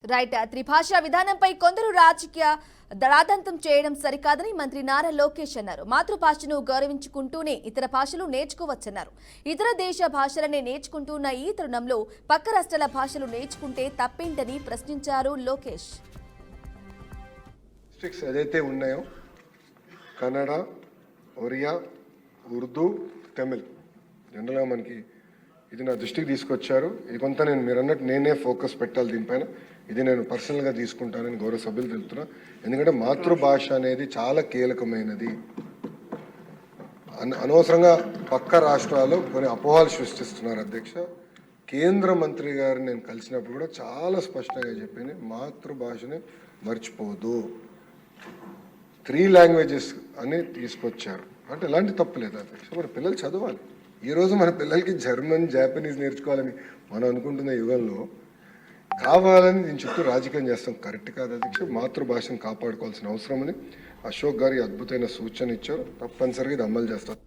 Right త్రిభాషా విధానంపై కొందరు రాజకీయ దళాదంతం చేయడం సరికాదని మంత్రి నారా లోకేష్ అన్నారు. మాతృభాషను గౌరవించుకుంటూనే ఇతర భాషలు నేర్చుకోవచ్చన్నారు. ఇతర దేశ భాషలనే నేర్చుకుంటున్న ఈ తరుణంలో పక్క రాష్ట్రాల భాషలు నేర్చుకుంటే తప్పేంటని ప్రశ్నించారు లోకేష్. ఏదైతే ఉన్నాయో కన్నడ, ఒరియా, ఉర్దూ, తమిళ్ జనరల్గా మనకి ఇది నా దృష్టికి తీసుకొచ్చారు. ఇది కొంత నేను మీరు అన్నట్టు నేనే ఫోకస్ పెట్టాలి దీనిపైన. ఇది నేను పర్సనల్గా తీసుకుంటానని గౌరవ సభ్యులు తెలుపుతున్నా. ఎందుకంటే మాతృభాష అనేది చాలా కీలకమైనది. అనవసరంగా పక్క రాష్ట్రాలు కొన్ని అపోహలు సృష్టిస్తున్నారు అధ్యక్ష. కేంద్ర మంత్రి గారిని నేను కలిసినప్పుడు కూడా చాలా స్పష్టంగా చెప్పింది, మాతృభాషని మర్చిపోదు. 3 లాంగ్వేజెస్ అని తీసుకొచ్చారు. అంటే ఎలాంటి తప్పు లేదు అధ్యక్ష. మన పిల్లలు చదవాలి. ఈరోజు మన పిల్లలకి జర్మన్, జాపనీస్ నేర్చుకోవాలని మనం అనుకుంటున్న యుగంలో కావాలని దీని చుట్టూ రాజకీయం చేస్తాం కరెక్ట్ కాదు అధ్యక్ష. మాతృభాషను కాపాడుకోవాల్సిన అవసరం అని అశోక్ గారి అద్భుతమైన సూచన ఇచ్చారు. తప్పనిసరిగా ఇది అమలు చేస్తారు.